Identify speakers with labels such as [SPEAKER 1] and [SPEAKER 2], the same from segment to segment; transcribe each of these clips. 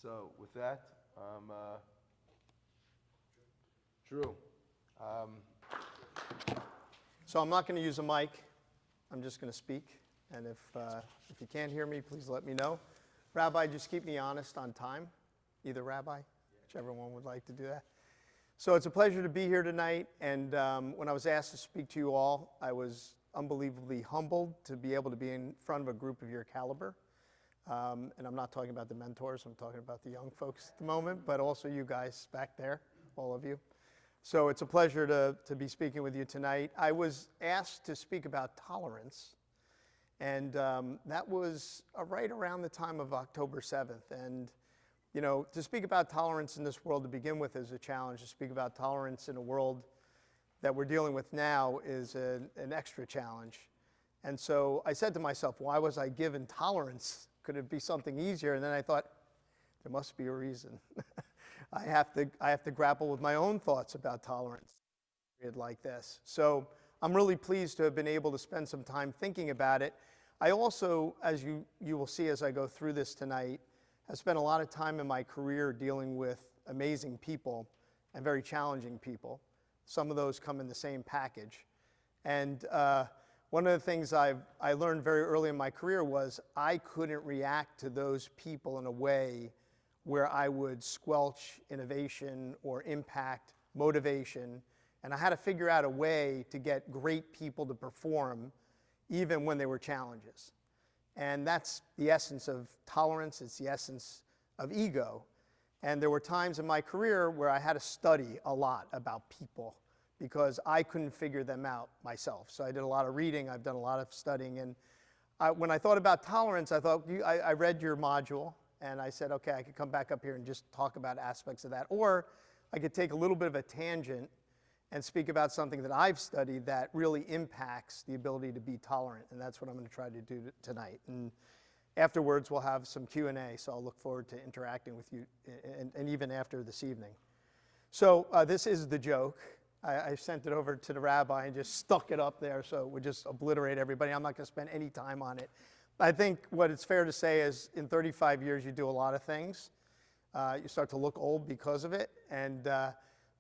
[SPEAKER 1] So with that, Drew.
[SPEAKER 2] So I'm not going to use a mic. I'm just going to speak. And if you can't hear me, please let me know. Rabbi, just keep me honest on time. Either Rabbi, whichever one would like to do that. So it's a pleasure to be here tonight. And when I was asked to speak to you all, I was unbelievably humbled to be able to be in front of a group of your caliber. And I'm not talking about the mentors. I'm talking about the young folks at the moment, but also you guys back there, all of you. So it's a pleasure to be speaking with you tonight. I was asked to speak about tolerance, and that was right around the time of October 7th. And, you know, to speak about tolerance in this world to begin with is a challenge. To speak about tolerance in a world that we're dealing with now is an extra challenge. And so I said to myself, why was I given tolerance? Could it be something easier? And then I thought, there must be a reason. I have to grapple with my own thoughts about tolerance like this. So I'm really pleased to have been able to spend some time thinking about it. I also, as you will see as I go through this tonight, have spent a lot of time in my career dealing with amazing people and very challenging people. Some of those come in the same package. And one of the things I learned very early in my career was I couldn't react to those people in a way where I would squelch innovation or impact motivation. And I had to figure out a way to get great people to perform even when there were challenges. And that's the essence of tolerance. It's the essence of ego. And there were times in my career where I had to study a lot about people because I couldn't figure them out myself. So I did a lot of reading. I've done a lot of studying. And when I thought about tolerance, I thought, I read your module. And I said, okay, I could come back up here and just talk about aspects of that. Or I could take a little bit of a tangent and speak about something that I've studied that really impacts the ability to be tolerant. And that's what I'm going to try to do tonight. And afterwards, we'll have some Q&A. So I'll look forward to interacting with you and even after this evening. So this is the joke. I sent it over to the rabbi and just stuck it up there so it would just obliterate everybody. I'm not going to spend any time on it. I think what it's fair to say is in 35 years, you do a lot of things. You start to look old because of it.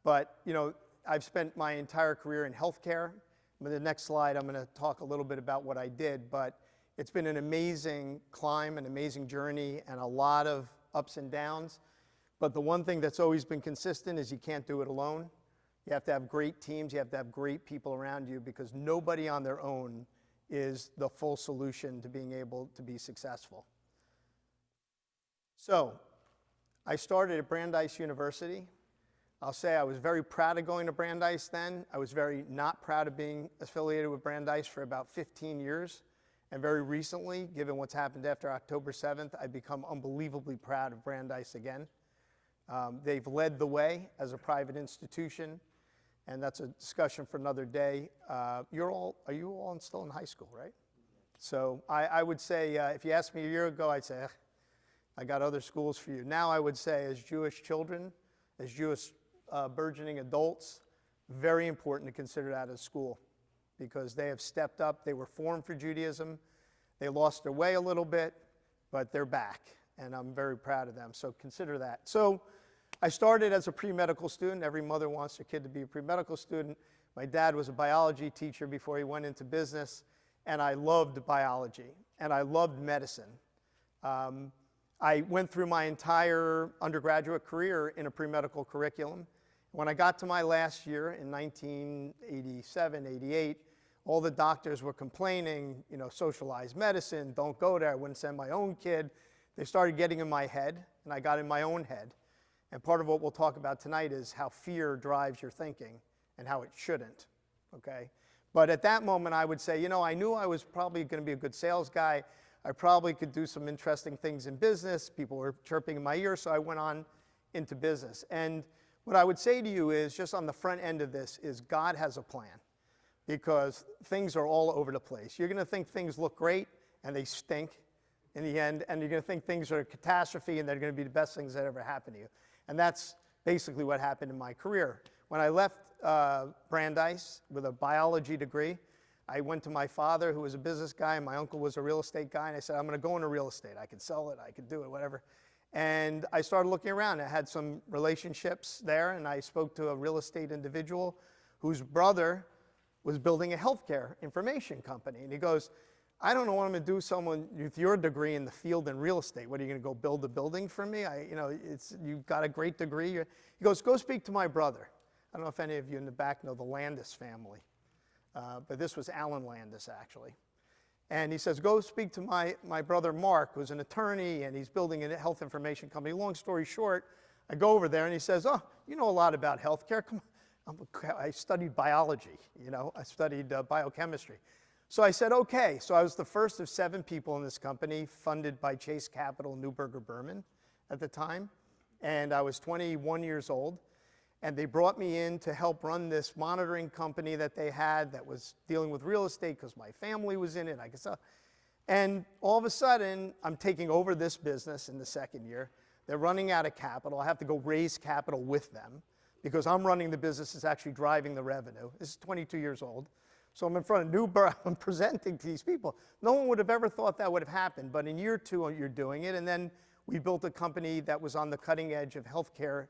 [SPEAKER 2] But, you know, I've spent my entire career in healthcare. With the next slide, I'm going to talk a little bit about what I did. But it's been an amazing climb, an amazing journey, and a lot of ups and downs. But the one thing that's always been consistent is you can't do it alone. You have to have great teams. You have to have great people around you because nobody on their own is the full solution to being able to be successful. So I started at Brandeis University. I'll say I was very proud of going to Brandeis then. I was very not proud of being affiliated with Brandeis for about 15 years. And very recently, given what's happened after October 7th, I've become unbelievably proud of Brandeis again. They've led the way as a private institution. And that's a discussion for another day. Are you all still in high school, right? So I would say, if you asked me a year ago, I'd say, I got other schools for you. Now I would say, as Jewish children, as Jewish burgeoning adults, very important to consider that as school because they have stepped up. They were formed for Judaism. They lost their way a little bit, but they're back, and I'm very proud of them. So consider that. So I started as a pre-medical student. Every mother wants their kid to be a pre-medical student. My dad was a biology teacher before he went into business, and I loved biology, and I loved medicine. I went through my entire undergraduate career in a pre-medical curriculum. When I got to my last year in 1987, 88, all the doctors were complaining, you know, socialized medicine, don't go there, I wouldn't send my own kid. They started getting in my head, and I got in my own head. And part of what we'll talk about tonight is how fear drives your thinking and how it shouldn't, okay? But at that moment, I would say, you know, I knew I was probably going to be a good sales guy. I probably could do some interesting things in business. People were chirping in my ear, so I went on into business. And what I would say to you is, just on the front end of this, is God has a plan because things are all over the place. You're going to think things look great, and they stink in the end, and you're going to think things are a catastrophe, and they're going to be the best things that ever happened to you. And that's basically what happened in my career. When I left Brandeis with a biology degree, I went to my father, who was a business guy, and my uncle was a real estate guy, and I said, I'm going to go into real estate. I could sell it, I could do it, whatever. And I started looking around. I had some relationships there, and I spoke to a real estate individual whose brother was building a healthcare information company. And he goes, I don't know what I'm going to do, someone with your degree in the field in real estate. What, are you going to go build a building for me? You've got a great degree. He goes, go speak to my brother. I don't know if any of you in the back know the Landis family, but this was Alan Landis, actually. And he says, go speak to my brother Mark, who's an attorney, and he's building a health information company. Long story short, I go over there, and he says, oh, you know a lot about healthcare. Come on. I studied biology, I studied biochemistry. So I said, okay. So I was the first of 7 people in this company, funded by Chase Capital, Neuberger Berman at the time. And I was 21 years old. And they brought me in to help run this monitoring company that they had that was dealing with real estate because my family was in it. And all of a sudden, I'm taking over this business in the second year. They're running out of capital. I have to go raise capital with them because I'm running the business, is actually driving the revenue. This is 22 years old. So I'm in front of Neuberger, I'm presenting to these people. No one would have ever thought that would have happened, but in year 2, you're doing it. And then we built a company that was on the cutting edge of healthcare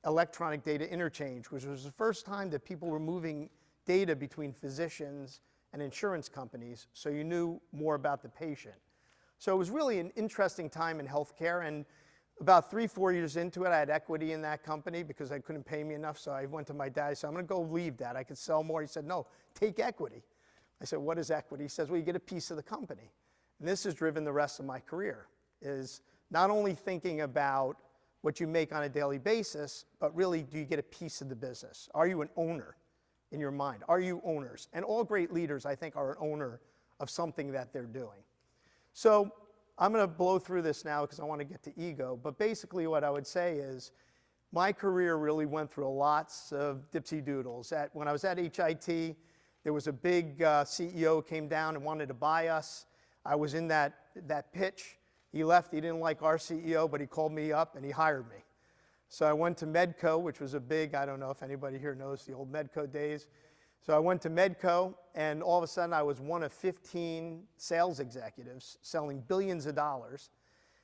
[SPEAKER 2] electronic data interchange, which was the first time that people were moving data between physicians and insurance companies, so you knew more about the patient. So it was really an interesting time in healthcare, and about 3-4 years into it, I had equity in that company because they couldn't pay me enough, so I went to my dad. I said, I'm going to go leave, Dad. I could sell more. He said, no, take equity. I said, what is equity? He says, well, you get a piece of the company. And this has driven the rest of my career, is not only thinking about what you make on a daily basis, but really, do you get a piece of the business? Are you an owner in your mind? Are you owners? And all great leaders, I think, are an owner of something that they're doing. So I'm going to blow through this now because I want to get to ego. But basically what I would say is my career really went through lots of dipsy doodles. When I was at HIT, there was a big CEO came down and wanted to buy us. I was in that pitch. He left. He didn't like our CEO, but he called me up and he hired me. So I went to Medco, which was a big, I don't know if anybody here knows the old Medco days. So I went to Medco, and all of a sudden I was one of 15 sales executives selling billions of dollars.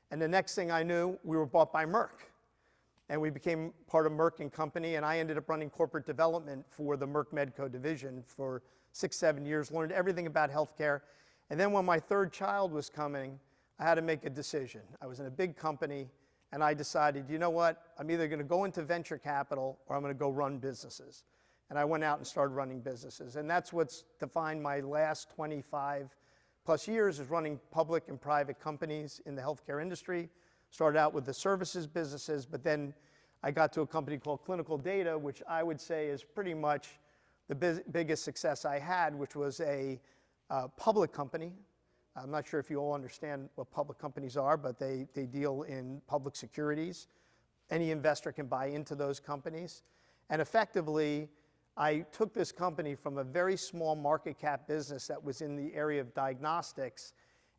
[SPEAKER 2] And the next thing I knew, we were bought by Merck. And we became part of Merck and Company, and I ended up running corporate development for the Merck Medco division for 6-7 years, learned everything about healthcare. And then when my third child was coming, I had to make a decision. I was in a big company, and I decided, you know what? I'm either going to go into venture capital or I'm going to go run businesses. And I went out and started running businesses. And that's what's defined my last 25 plus years, is running public and private companies in the healthcare industry. Started out with the services businesses, but then I got to a company called Clinical Data, which I would say is pretty much the biggest success I had, which was a public company. I'm not sure if you all understand what public companies are, but they deal in public securities. Any investor can buy into those companies. And effectively, I took this company from a very small market cap business that was in the area of diagnostics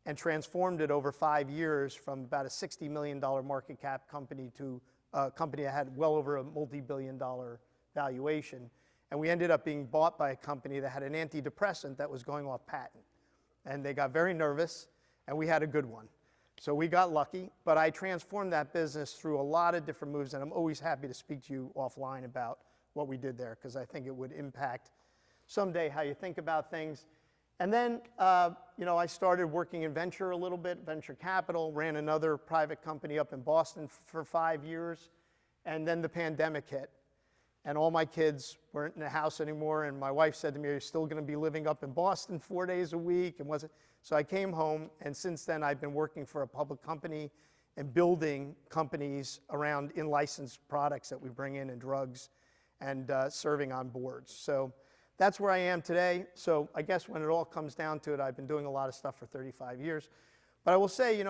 [SPEAKER 2] and transformed it over 5 years from about a $60 million market cap company to a company that had well over a multi-billion-dollar valuation. And we ended up being bought by a company that had an antidepressant that was going off patent. And they got very nervous, and we had a good one. So we got lucky, but I transformed that business through a lot of different moves, and I'm always happy to speak to you offline about what we did there, because I think it would impact someday how you think about things. And then, I started working in venture a little bit, venture capital, ran another private company up in Boston for 5 years, and then the pandemic hit. And all my kids weren't in the house anymore, and my wife said to me, are you still going to be living up in Boston 4 days a week? So I came home, and since then I've been working for a public company and building companies around in-licensed products that we bring in and drugs and serving on boards. So that's where I am today. So I guess when it all comes down to it, I've been doing a lot of stuff for 35 years. But I will say,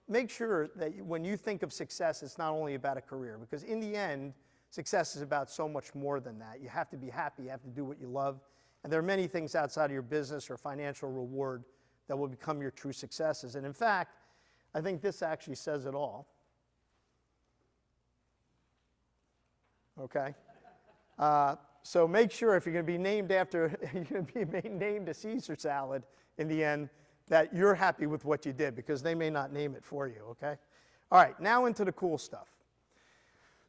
[SPEAKER 2] make sure that when you think of success, it's not only about a career, because in the end, success is about so much more than that. You have to be happy, you have to do what you love, and there are many things outside of your business or financial reward that will become your true successes. And in fact, I think this actually says it all. Okay? So make sure if you're going to be named named a Caesar salad in the end, that you're happy with what you did, because they may not name it for you, okay? All right, now into the cool stuff.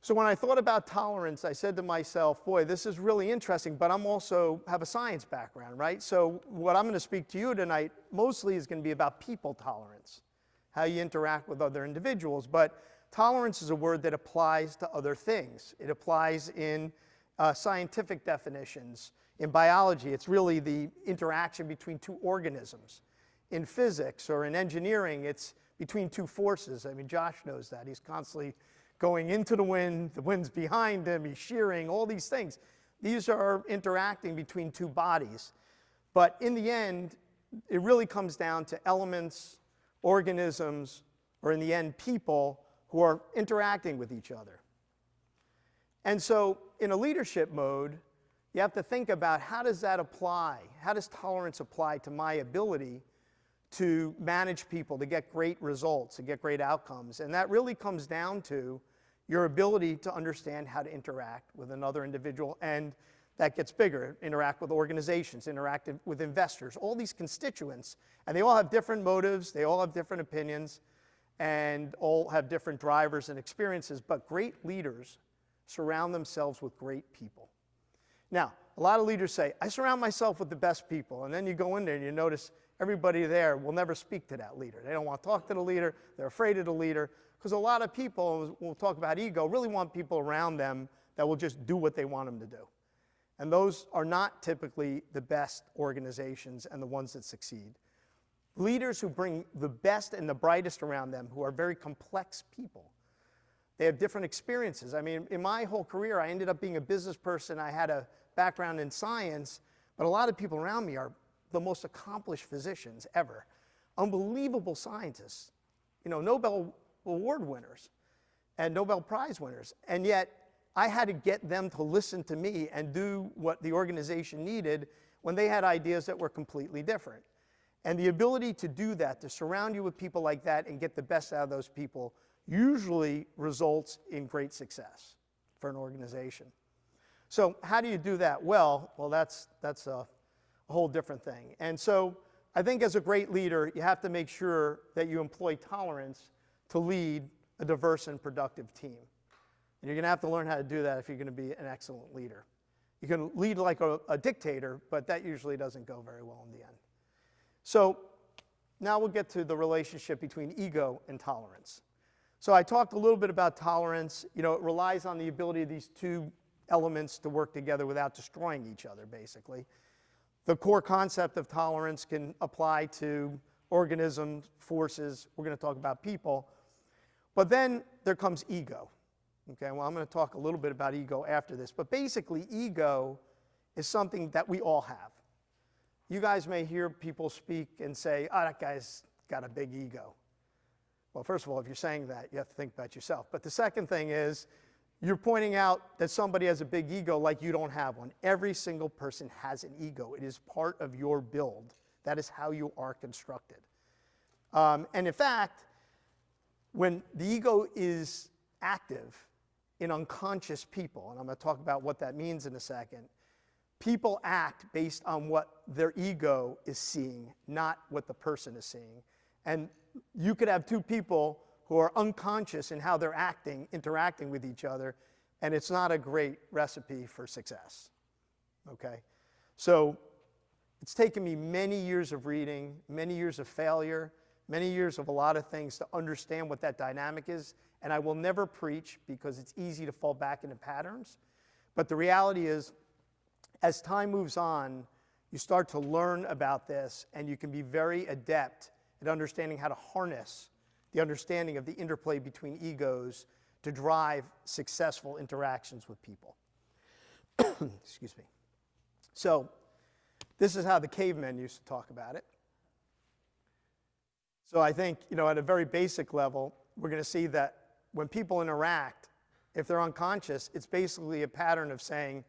[SPEAKER 2] So when I thought about tolerance, I said to myself, boy, this is really interesting, but I'm also have a science background, right? So what I'm going to speak to you tonight mostly is going to be about people tolerance, how you interact with other individuals. But tolerance is a word that applies to other things. It applies in scientific definitions. In biology, it's really the interaction between two organisms. In physics or in engineering, it's between two forces. I mean, Josh knows that. He's constantly going into the wind's behind him, he's shearing, all these things. These are interacting between two bodies. But in the end, it really comes down to elements, organisms, or in the end, people who are interacting with each other. And so in a leadership mode, you have to think about how does that apply? How does tolerance apply to my ability to manage people, to get great results, to get great outcomes? And that really comes down to your ability to understand how to interact with another individual, and that gets bigger. Interact with organizations, interact with investors, all these constituents, and they all have different motives, they all have different opinions, and all have different drivers and experiences, but great leaders surround themselves with great people. Now, a lot of leaders say, I surround myself with the best people, and then you go in there and you notice everybody there will never speak to that leader. They don't want to talk to the leader, they're afraid of the leader, because a lot of people, we'll talk about ego, really want people around them that will just do what they want them to do. And those are not typically the best organizations and the ones that succeed. Leaders who bring the best and the brightest around them, who are very complex people. They have different experiences. I mean, in my whole career, I ended up being a business person. I had a background in science, but a lot of people around me are the most accomplished physicians ever. Unbelievable scientists. You know, Nobel Award winners and Nobel Prize winners. And yet, I had to get them to listen to me and do what the organization needed when they had ideas that were completely different. And the ability to do that, to surround you with people like that and get the best out of those people, usually results in great success for an organization. So how do you do that? Well, that's a whole different thing. And so I think as a great leader, you have to make sure that you employ tolerance to lead a diverse and productive team. And you're going to have to learn how to do that if you're going to be an excellent leader. You can lead like a dictator, but that usually doesn't go very well in the end. So now we'll get to the relationship between ego and tolerance. So I talked a little bit about tolerance. You know, it relies on the ability of these two elements to work together without destroying each other, basically. The core concept of tolerance can apply to organisms, forces. We're going to talk about people. But then there comes ego. Okay, well, I'm going to talk a little bit about ego after this. But basically, ego is something that we all have. You guys may hear people speak and say, oh, that guy's got a big ego. Well, first of all, if you're saying that, you have to think about yourself. But the second thing is, you're pointing out that somebody has a big ego like you don't have one. Every single person has an ego. It is part of your build. That is how you are constructed. And in fact, when the ego is active in unconscious people, and I'm going to talk about what that means in a second, people act based on what their ego is seeing, not what the person is seeing. And you could have two people who are unconscious in how they're acting, interacting with each other, and it's not a great recipe for success. Okay? So it's taken me many years of reading, many years of failure, many years of a lot of things to understand what that dynamic is, and I will never preach because it's easy to fall back into patterns. But the reality is, as time moves on, you start to learn about this, and you can be very adept at understanding how to harness the understanding of the interplay between egos to drive successful interactions with people. Excuse me. So this is how the cavemen used to talk about it. So I think, you know, at a very basic level, we're going to see that when people interact, if they're unconscious, it's basically a pattern of saying,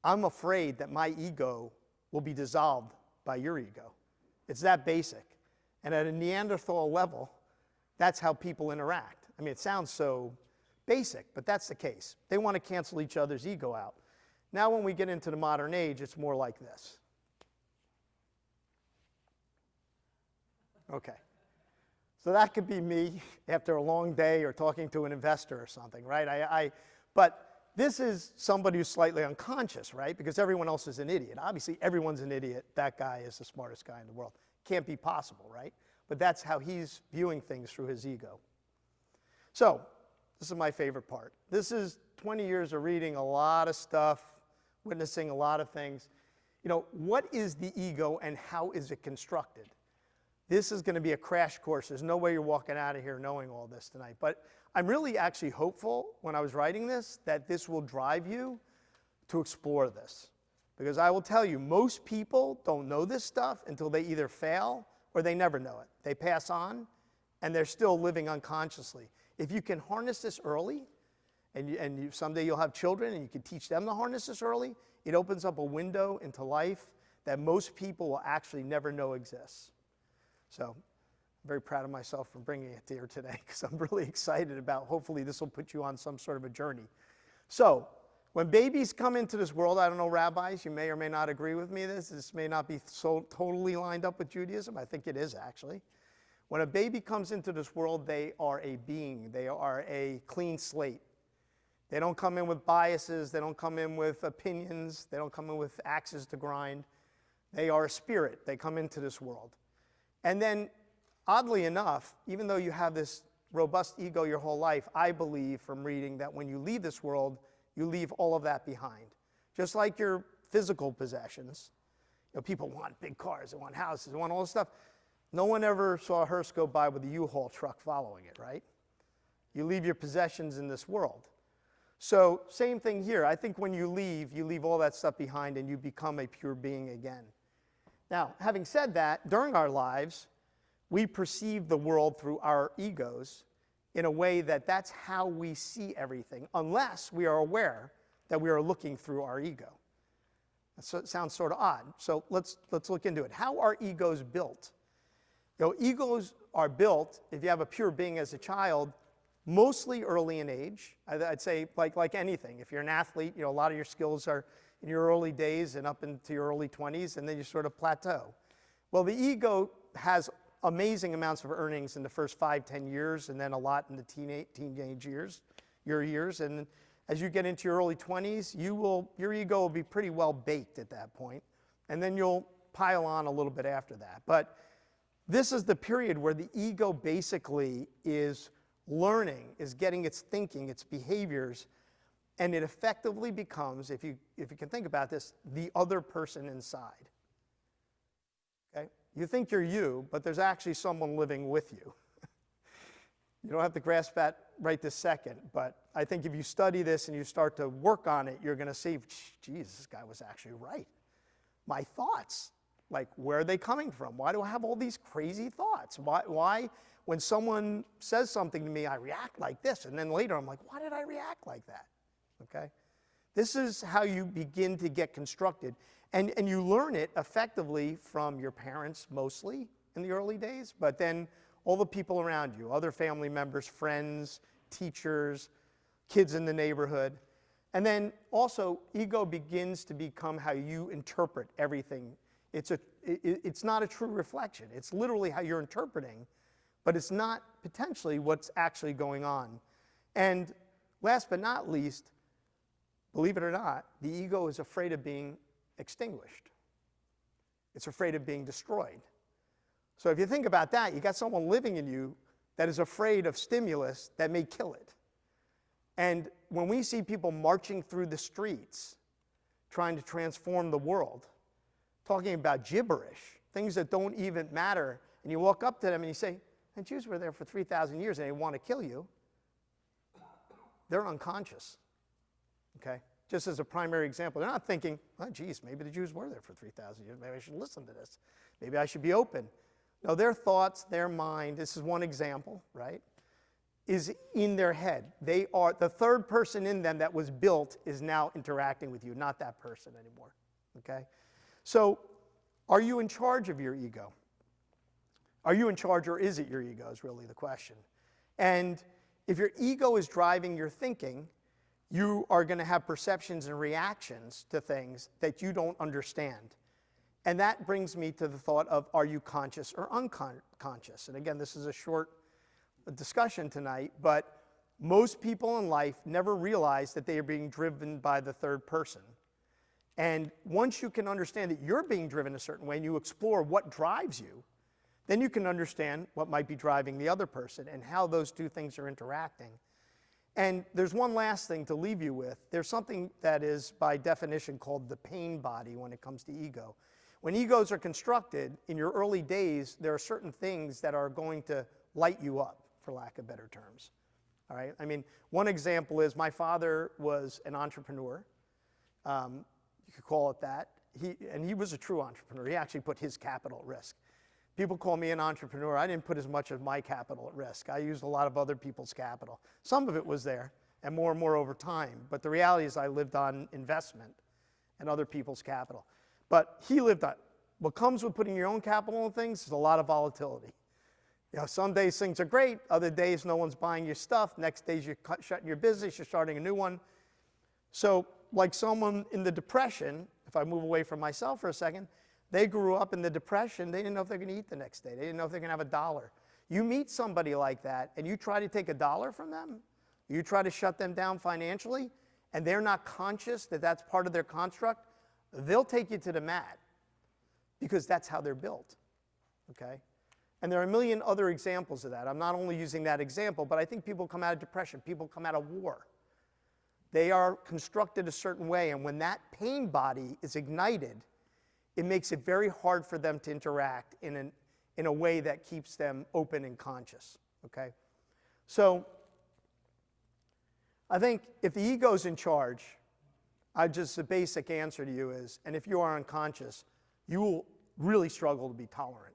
[SPEAKER 2] I'm afraid that my ego will be dissolved by your ego. It's that basic. And at a Neanderthal level, that's how people interact. I mean, it sounds so basic, but that's the case. They want to cancel each other's ego out. Now, when we get into the modern age, it's more like this. Okay. So that could be me after a long day or talking to an investor or something, right? But this is somebody who's slightly unconscious, right? Because everyone else is an idiot. Obviously, everyone's an idiot. That guy is the smartest guy in the world. Can't be possible, right? But that's how he's viewing things through his ego. So this is my favorite part. This is 20 years of reading a lot of stuff, witnessing a lot of things. You know, what is the ego and how is it constructed? This is going to be a crash course. There's no way you're walking out of here knowing all this tonight. But I'm really actually hopeful when I was writing this that this will drive you to explore this. Because I will tell you, most people don't know this stuff until they either fail or they never know it. They pass on and they're still living unconsciously. If you can harness this early, and someday you'll have children and you can teach them to harness this early, it opens up a window into life that most people will actually never know exists. So I'm very proud of myself for bringing it here today because I'm really excited about hopefully this will put you on some sort of a journey. So when babies come into this world, I don't know, rabbis, you may or may not agree with me. This may not be so totally lined up with Judaism. I think it is actually. When a baby comes into this world, they are a being. They are a clean slate. They don't come in with biases. They don't come in with opinions. They don't come in with axes to grind. They are a spirit. They come into this world. And then, oddly enough, even though you have this robust ego your whole life, I believe from reading that when you leave this world, you leave all of that behind. Just like your physical possessions. You know, people want big cars, they want houses, they want all this stuff. No one ever saw a hearse go by with a U-Haul truck following it, right? You leave your possessions in this world. So same thing here. I think when you leave all that stuff behind and you become a pure being again. Now, having said that, during our lives, we perceive the world through our egos in a way that that's how we see everything, unless we are aware that we are looking through our ego. That sounds sort of odd. So let's look into it. How are egos built? You know, egos are built, if you have a pure being as a child, mostly early in age. I'd say like anything. If you're an athlete, you know, a lot of your skills are in your early days and up into your early 20s, and then you sort of plateau. Well, the ego has amazing amounts of earnings in the first 5-10 years, and then a lot in the teenage years, your years. And as you get into your early 20s, your ego will be pretty well baked at that point, and then you'll pile on a little bit after that. But this is the period where the ego basically is learning, is getting its thinking, its behaviors, and it effectively becomes, if you can think about this, the other person inside. Okay? You think you're you, but there's actually someone living with you. You don't have to grasp that right this second, but I think if you study this and you start to work on it, you're going to see, geez, this guy was actually right. My thoughts, like, where are they coming from? Why do I have all these crazy thoughts? Why when someone says something to me, I react like this, and then later I'm like, why did I react like that? Okay? This is how you begin to get constructed. And you learn it effectively from your parents mostly in the early days, but then all the people around you, other family members, friends, teachers, kids in the neighborhood. And then also, ego begins to become how you interpret everything. It's not a true reflection. It's literally how you're interpreting, but it's not potentially what's actually going on. And last but not least, believe it or not, the ego is afraid of being extinguished. It's afraid of being destroyed. So if you think about that, you got someone living in you that is afraid of stimulus that may kill it. And when we see people marching through the streets trying to transform the world, talking about gibberish, things that don't even matter, and you walk up to them and you say, the Jews were there for 3,000 years and they want to kill you, they're unconscious. Okay? Just as a primary example, they're not thinking, oh, geez, maybe the Jews were there for 3,000 years. Maybe I should listen to this. Maybe I should be open. No, their thoughts, their mind, this is one example, right, is in their head. They are, the third person in them that was built is now interacting with you, not that person anymore. Okay? So, are you in charge of your ego? Are you in charge, or is it your ego is really the question. And if your ego is driving your thinking, you are going to have perceptions and reactions to things that you don't understand. And that brings me to the thought of, are you conscious or unconscious? conscious. And again, this is a short discussion tonight, but most people in life never realize that they are being driven by the third person. And once you can understand that you're being driven a certain way and you explore what drives you, then you can understand what might be driving the other person and how those two things are interacting. And there's one last thing to leave you with. There's something that is, by definition, called the pain body when it comes to ego. When egos are constructed, in your early days, there are certain things that are going to light you up, for lack of better terms. All right? I mean, one example is my father was an entrepreneur. You could call it that. He was a true entrepreneur. He actually put his capital at risk. People call me an entrepreneur. I didn't put as much of my capital at risk. I used a lot of other people's capital. Some of it was there, and more over time. But the reality is I lived on investment and other people's capital. But he lived on, what comes with putting your own capital in things is a lot of volatility. You know, some days things are great, other days no one's buying your stuff, next days you're shutting your business, you're starting a new one. So like someone in the Depression, if I move away from myself for a second, they grew up in the Depression, they didn't know if they're going to eat the next day, they didn't know if they're going to have $1. You meet somebody like that and you try to take $1 from them, you try to shut them down financially, and they're not conscious that that's part of their construct, they'll take you to the mat because that's how they're built, okay? And there are a million other examples of that. I'm not only using that example, but I think people come out of depression, people come out of war. They are constructed a certain way, and when that pain body is ignited, it makes it very hard for them to interact in a way that keeps them open and conscious, okay? So I think if the ego's in charge, the basic answer to you is, and if you are unconscious, you will really struggle to be tolerant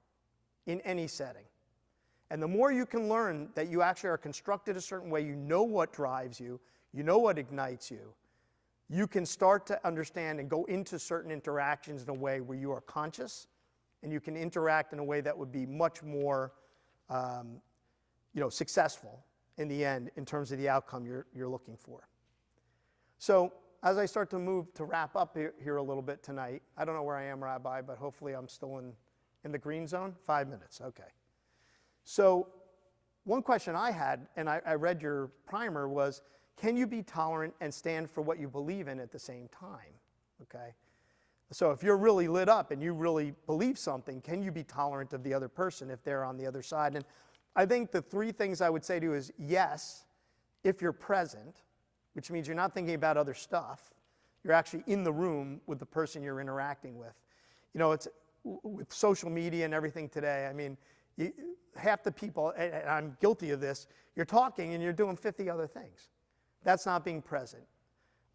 [SPEAKER 2] in any setting. And the more you can learn that you actually are constructed a certain way, you know what drives you, you know what ignites you, you can start to understand and go into certain interactions in a way where you are conscious, and you can interact in a way that would be much more successful in the end in terms of the outcome you're looking for. So as I start to move to wrap up here a little bit tonight, I don't know where I am, Rabbi, but hopefully I'm still in the green zone. 5 minutes, okay. So one question I had, and I read your primer, was, can you be tolerant and stand for what you believe in at the same time, okay? So if you're really lit up and you really believe something, can you be tolerant of the other person if they're on the other side? And I think the three things I would say to you is, yes, if you're present, which means you're not thinking about other stuff. You're actually in the room with the person you're interacting with. You know, it's with social media and everything today, I mean, half the people, and I'm guilty of this, you're talking and you're doing 50 other things. That's not being present.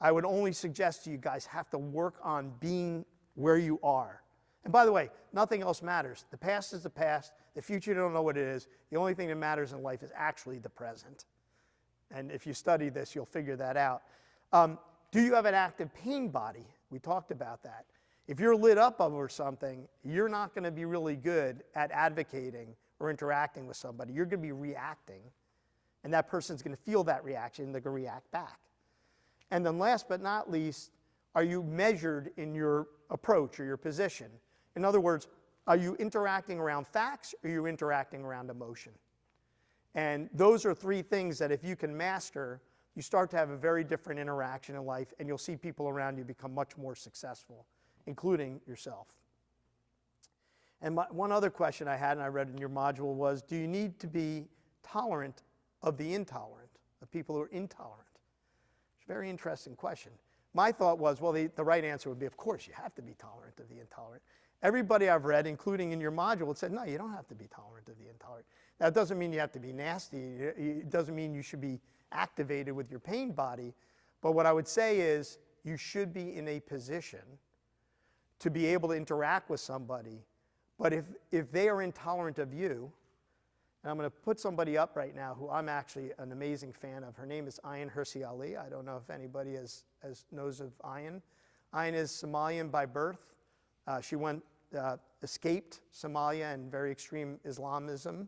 [SPEAKER 2] I would only suggest to you guys have to work on being where you are. And by the way, nothing else matters. The past is the past. The future, you don't know what it is. The only thing that matters in life is actually the present. And if you study this, you'll figure that out. Do you have an active pain body? We talked about that. If you're lit up over something, you're not going to be really good at advocating or interacting with somebody. You're going to be reacting, and that person's going to feel that reaction, and they're going to react back. And then last but not least, are you measured in your approach or your position? In other words, are you interacting around facts or are you interacting around emotion? And those are three things that if you can master, you start to have a very different interaction in life, and you'll see people around you become much more successful, including yourself. And one other question I had, and I read in your module, was, do you need to be tolerant of the intolerant, of people who are intolerant? It's a very interesting question. My thought was, well, the right answer would be, of course, you have to be tolerant of the intolerant. Everybody I've read, including in your module, said, no, you don't have to be tolerant of the intolerant. Now, it doesn't mean you have to be nasty. It doesn't mean you should be activated with your pain body. But what I would say is you should be in a position to be able to interact with somebody. But if they are intolerant of you, and I'm going to put somebody up right now who I'm actually an amazing fan of. Her name is Ayan Hirsi Ali. I don't know if anybody knows of Ayan. Ayan is Somalian by birth. She escaped Somalia and very extreme Islamism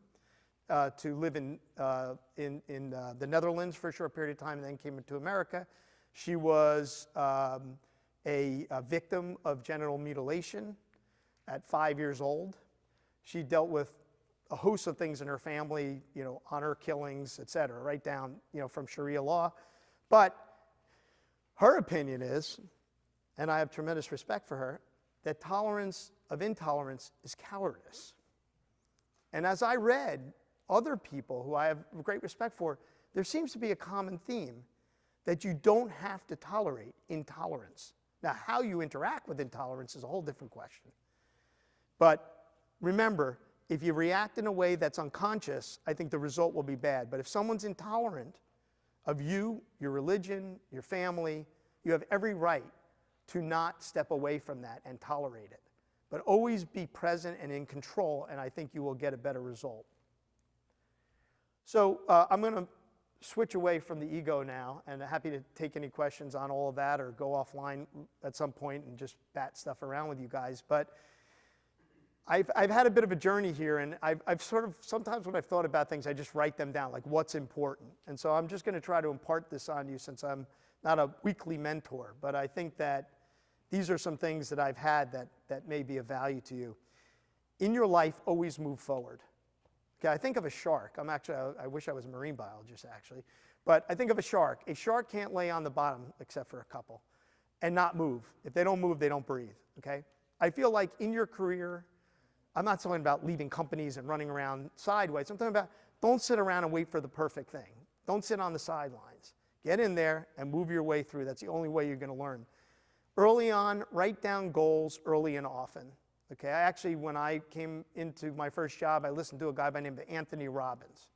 [SPEAKER 2] to live in the Netherlands for a short period of time, and then came into America. She was a victim of genital mutilation at 5 years old. She dealt with a host of things in her family, honor killings, et cetera, right down, from Sharia law. But her opinion is, and I have tremendous respect for her, that tolerance of intolerance is cowardice. And as I read other people who I have great respect for, there seems to be a common theme that you don't have to tolerate intolerance. Now, how you interact with intolerance is a whole different question. But remember, if you react in a way that's unconscious, I think the result will be bad. But if someone's intolerant of you, your religion, your family, you have every right to not step away from that and tolerate it. But always be present and in control, and I think you will get a better result. So I'm going to switch away from the ego now, and happy to take any questions on all of that or go offline at some point and just bat stuff around with you guys. But I've had a bit of a journey here, and I've sort of, sometimes when I've thought about things, I just write them down, like what's important. And so I'm just going to try to impart this on you since I'm not a weekly mentor, but I think that these are some things that I've had that may be of value to you. In your life, always move forward. Okay, I think of a shark. I wish I was a marine biologist, actually. But I think of a shark. A shark can't lay on the bottom, except for a couple, and not move. If they don't move, they don't breathe, okay? I feel like in your career, I'm not talking about leaving companies and running around sideways. I'm talking about don't sit around and wait for the perfect thing. Don't sit on the sidelines. Get in there and move your way through. That's the only way you're going to learn. Early on, write down goals early and often. Okay, when I came into my first job, I listened to a guy by the name of Tony Robbins.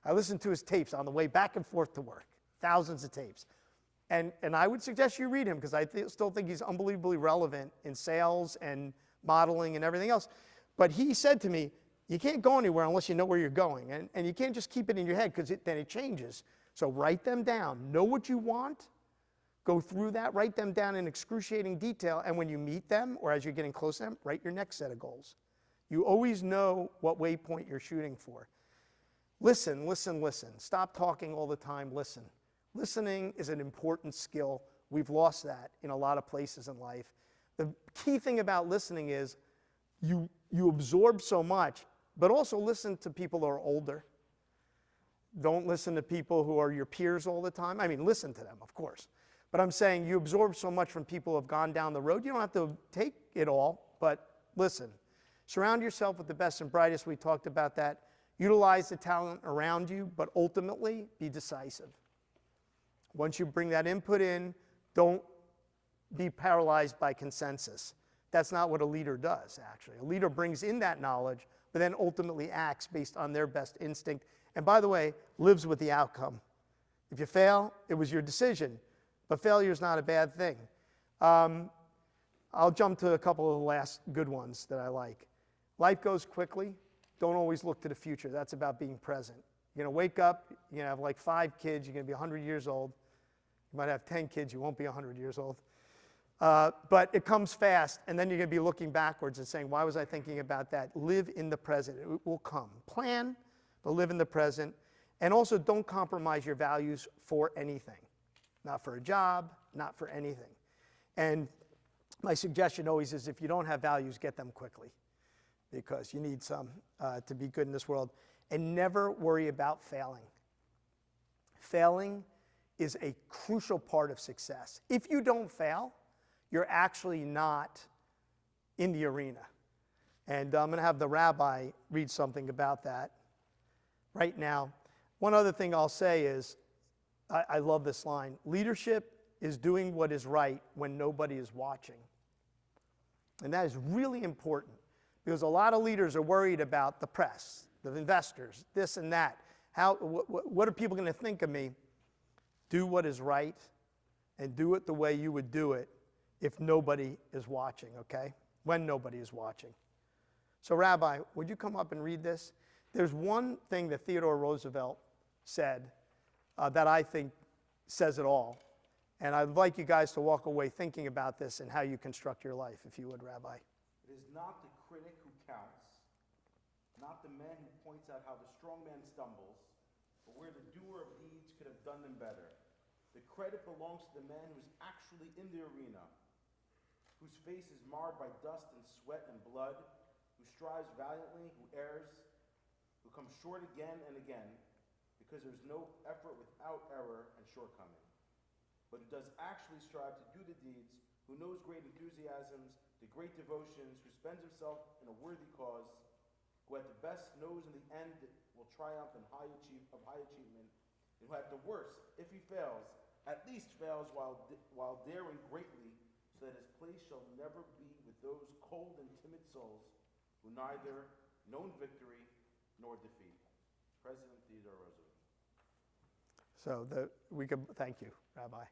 [SPEAKER 2] I listened to his tapes on the way back and forth to work, thousands of tapes. And I would suggest you read him because I still think he's unbelievably relevant in sales and modeling and everything else. But he said to me, you can't go anywhere unless you know where you're going. And you can't just keep it in your head because then it changes. So write them down. Know what you want. Go through that, write them down in excruciating detail, and when you meet them, or as you're getting close to them, write your next set of goals. You always know what waypoint you're shooting for. Listen, listen, listen. Stop talking all the time, listen. Listening is an important skill. We've lost that in a lot of places in life. The key thing about listening is you absorb so much, but also listen to people who are older. Don't listen to people who are your peers all the time. I mean, listen to them, of course. But I'm saying you absorb so much from people who have gone down the road. You don't have to take it all, but listen. Surround yourself with the best and brightest. We talked about that. Utilize the talent around you, but ultimately be decisive. Once you bring that input in, don't be paralyzed by consensus. That's not what a leader does, actually. A leader brings in that knowledge, but then ultimately acts based on their best instinct. And by the way, lives with the outcome. If you fail, it was your decision. But failure is not a bad thing. I'll jump to a couple of the last good ones that I like. Life goes quickly. Don't always look to the future. That's about being present. You're going to wake up, you're going to have like 5 kids, you're going to be 100 years old. You might have 10 kids, you won't be 100 years old. But it comes fast, and then you're going to be looking backwards and saying, why was I thinking about that? Live in the present. It will come. Plan, but live in the present. And also don't compromise your values for anything. Not for a job, not for anything. And my suggestion always is if you don't have values, get them quickly because you need some to be good in this world. And never worry about failing. Failing is a crucial part of success. If you don't fail, you're actually not in the arena. And I'm going to have the rabbi read something about that right now. One other thing I'll say is, I love this line. Leadership is doing what is right when nobody is watching. And that is really important because a lot of leaders are worried about the press, the investors, this and that. What are people going to think of me? Do what is right and do it the way you would do it if nobody is watching, okay? When nobody is watching. So, Rabbi, would you come up and read this? There's one thing that Theodore Roosevelt said that I think says it all. And I'd like you guys to walk away thinking about this and how you construct your life, if you would, Rabbi.
[SPEAKER 1] It is not the critic who counts, not the man who points out how the strong man stumbles, but where the doer of deeds could have done them better. The credit belongs to the man who's actually in the arena, whose face is marred by dust and sweat and blood, who strives valiantly, who errs, who comes short again and again, because there's no effort without error and shortcoming, but who does actually strive to do the deeds, who knows great enthusiasms, the great devotions, who spends himself in a worthy cause, who at the best knows in the end will triumph in high achievement, and who at the worst, if he fails, at least fails while daring greatly, so that his place shall never be with those cold and timid souls who neither known victory nor defeat. President Theodore Roosevelt.
[SPEAKER 2] Thank you, Rabbi.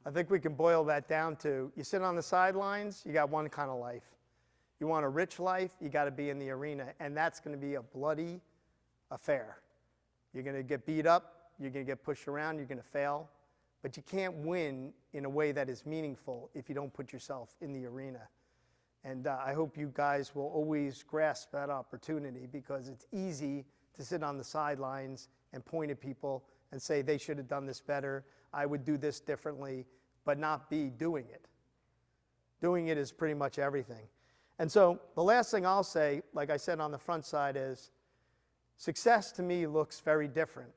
[SPEAKER 2] I think we can boil that down to, you sit on the sidelines, you got one kind of life. You want a rich life, you got to be in the arena, and that's going to be a bloody affair. You're going to get beat up, you're going to get pushed around, you're going to fail, but you can't win in a way that is meaningful if you don't put yourself in the arena. And I hope you guys will always grasp that opportunity, because it's easy to sit on the sidelines and point at people and say they should have done this better, I would do this differently, but not be doing it. Doing it is pretty much everything. And so the last thing I'll say, like I said on the front side, is success to me looks very different.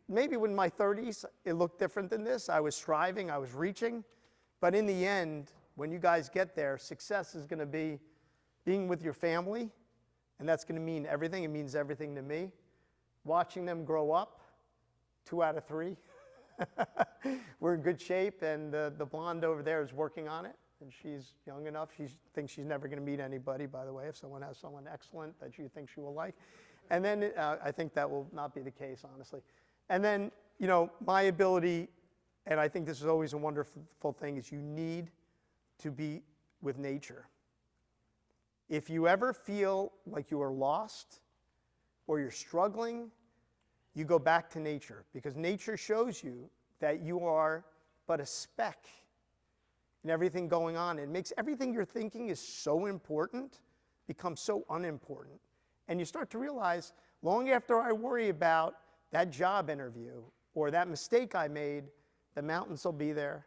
[SPEAKER 2] Maybe in my 30s, it looked different than this. I was striving, I was reaching. But in the end, when you guys get there, success is going to be being with your family, and that's going to mean everything. It means everything to me. Watching them grow up, 2 out of 3. We're in good shape, and the blonde over there is working on it, and she's young enough. She thinks she's never going to meet anybody, by the way, if someone has someone excellent that you think she will like. And then I think that will not be the case, honestly. And then, my ability, and I think this is always a wonderful thing, is you need to be with nature. If you ever feel like you are lost or you're struggling, you go back to nature, because nature shows you that you are but a speck in everything going on. It makes everything you're thinking is so important become so unimportant. And you start to realize, long after I worry about that job interview or that mistake I made, the mountains will be there,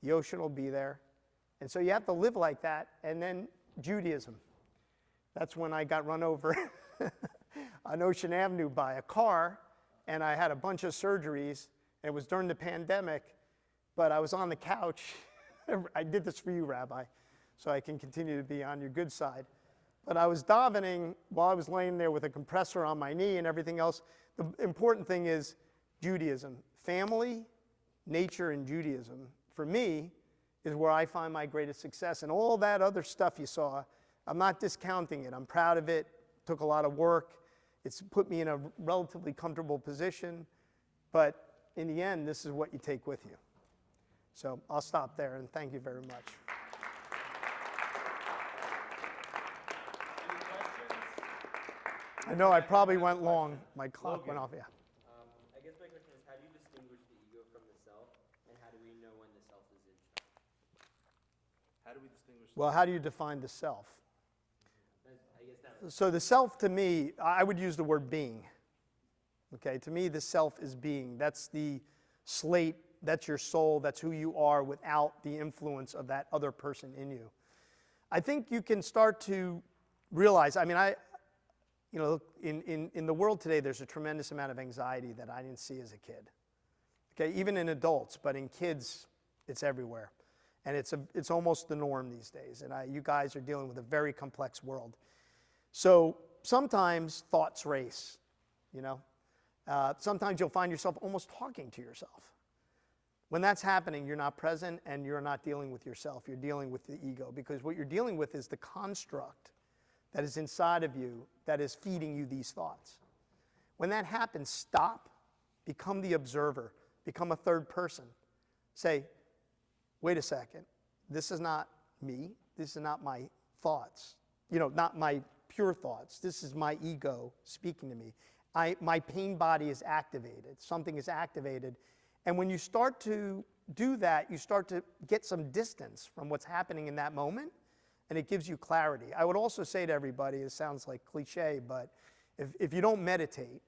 [SPEAKER 2] the ocean will be there. And so you have to live like that. And then Judaism. That's when I got run over on Ocean Avenue by a car, and I had a bunch of surgeries, and it was during the pandemic, but I was on the couch. I did this for you, Rabbi, so I can continue to be on your good side. But I was davening while I was laying there with a compressor on my knee and everything else. The important thing is Judaism. Family, nature, and Judaism, for me, is where I find my greatest success. And all that other stuff you saw, I'm not discounting it. I'm proud of it. It took a lot of work. It's put me in a relatively comfortable position. But in the end, this is what you take with you. So I'll stop there, and thank you very much.
[SPEAKER 1] Any questions?
[SPEAKER 2] I know I probably went long. My clock went off, yeah.
[SPEAKER 3] I guess my question is, how do you distinguish the ego from the self, and how do we know when the self is in check?
[SPEAKER 1] How do we distinguish?
[SPEAKER 2] Well, how do you define the self?
[SPEAKER 3] I guess that.
[SPEAKER 2] So the self, to me, I would use the word being. Okay, to me, the self is being. That's the slate, that's your soul, that's who you are without the influence of that other person in you. I think you can start to realize, in the world today, there's a tremendous amount of anxiety that I didn't see as a kid. Okay, even in adults, but in kids, it's everywhere. And it's almost the norm these days. And you guys are dealing with a very complex world. So sometimes thoughts race, Sometimes you'll find yourself almost talking to yourself. When that's happening, you're not present and you're not dealing with yourself. You're dealing with the ego, because what you're dealing with is the construct that is inside of you that is feeding you these thoughts. When that happens, stop, become the observer, become a third person. Say, wait a second, this is not me, this is not my thoughts, not my pure thoughts. This is my ego speaking to me. My pain body is activated, something is activated. And when you start to do that, you start to get some distance from what's happening in that moment, and it gives you clarity. I would also say to everybody, it sounds like cliche, but if you don't meditate,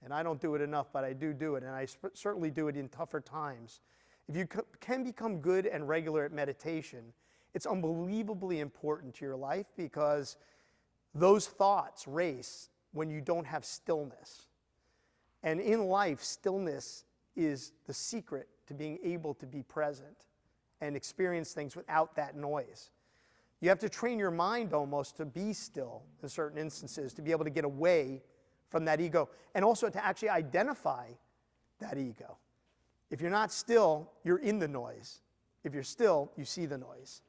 [SPEAKER 2] and I don't do it enough, but I do it, and I certainly do it in tougher times. If you can become good and regular at meditation, it's unbelievably important to your life, because those thoughts race when you don't have stillness. And in life, stillness is the secret to being able to be present and experience things without that noise. You have to train your mind almost to be still in certain instances, to be able to get away from that ego, and also to actually identify that ego. If you're not still, you're in the noise. If you're still, you see the noise.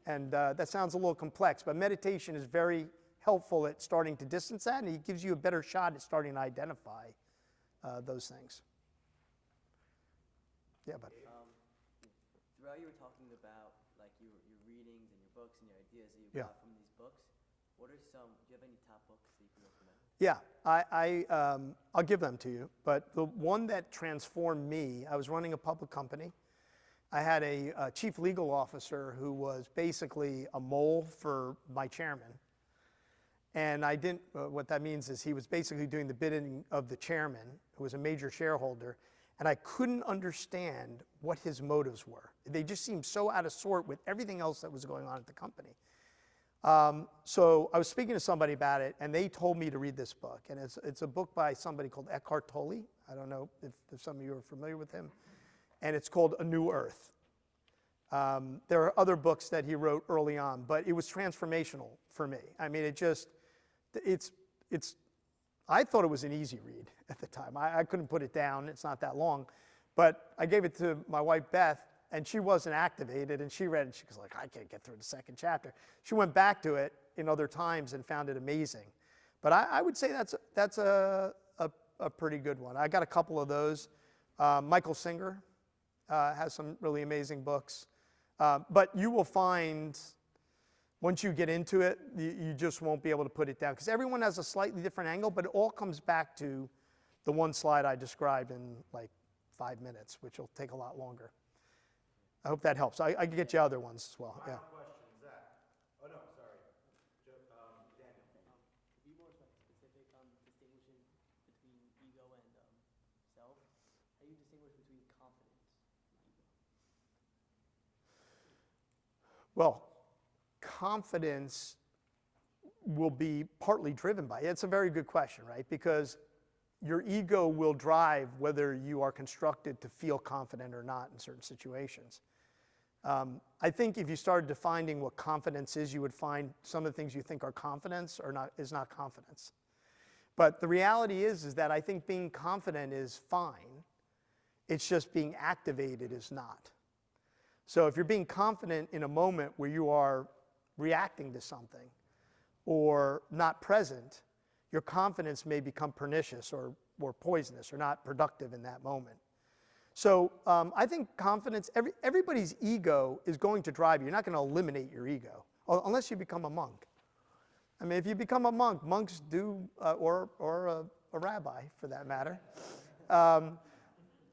[SPEAKER 2] And that sounds a little complex, but meditation is very helpful at starting to distance that, and it gives you a better shot at starting to identify those things. Yeah, but
[SPEAKER 4] Throughout you were talking about like your readings and your books and your ideas that you
[SPEAKER 2] Yeah.
[SPEAKER 4] got from these books. What are some? Do you have any top books that you can recommend?
[SPEAKER 2] yeah, I'll give them to you. But the one that transformed me, I was running a public company. I had a chief legal officer who was basically a mole for my chairman. And I didn't, what that means is he was basically doing the bidding of the chairman, who was a major shareholder, and I couldn't understand what his motives were. They just seemed so out of sort with everything else that was going on at the company. So I was speaking to somebody about it, and they told me to read this book. And it's a book by somebody called Eckhart Tolle. I don't know if some of you are familiar with him. And it's called A New Earth. There are other books that he wrote early on, but it was transformational for me. I mean, I thought it was an easy read at the time. I couldn't put it down. It's not that long. But I gave it to my wife, Beth, and she wasn't activated, and she read it, and she was like, I can't get through the second chapter. She went back to it in other times and found it amazing. But I would say that's a pretty good one. I got a couple of those. Michael Singer has some really amazing books. But you will find, once you get into it, you just won't be able to put it down. Because everyone has a slightly different angle, but it all comes back to the one slide I described in like 5 minutes, which will take a lot longer. I hope that helps. I can get you other ones as well. Yeah.
[SPEAKER 1] Final question, Zach. Oh, no, sorry. Daniel.
[SPEAKER 5] Be more specific on distinguishing between ego and self. How do you distinguish between confidence and ego?
[SPEAKER 2] Well, confidence will be partly driven by it. It's a very good question, right? Because your ego will drive whether you are constructed to feel confident or not in certain situations. I think if you started defining what confidence is, you would find some of the things you think are confidence is not confidence. But the reality is that I think being confident is fine. It's just being activated is not. So if you're being confident in a moment where you are reacting to something or not present, your confidence may become pernicious or poisonous or not productive in that moment. So I think confidence, everybody's ego is going to drive you. You're not going to eliminate your ego unless you become a monk. I mean, if you become a monk, monks do, or a rabbi for that matter,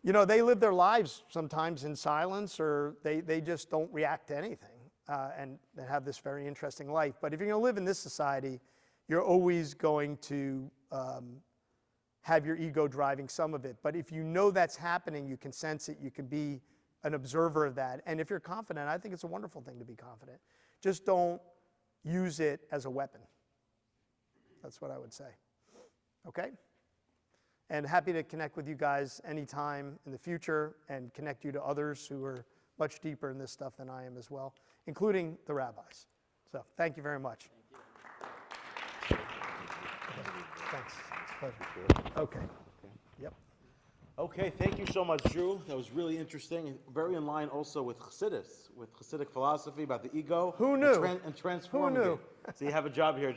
[SPEAKER 2] they live their lives sometimes in silence, or they just don't react to anything and have this very interesting life. But if you're going to live in this society, you're always going to have your ego driving some of it. But if you know that's happening, you can sense it, you can be an observer of that. And if you're confident, I think it's a wonderful thing to be confident. Just don't use it as a weapon. That's what I would say. Okay? And happy to connect with you guys anytime in the future and connect you to others who are much deeper in this stuff than I am as well, including the rabbis. So thank you very much. Thanks. It's a pleasure. Okay. Yep.
[SPEAKER 1] Okay, thank you so much, Drew. That was really interesting and very in line also with Chassidus, with Chassidic philosophy about the ego.
[SPEAKER 2] Who knew?
[SPEAKER 1] And transforming
[SPEAKER 2] Who knew?
[SPEAKER 1] it. So you have a job here.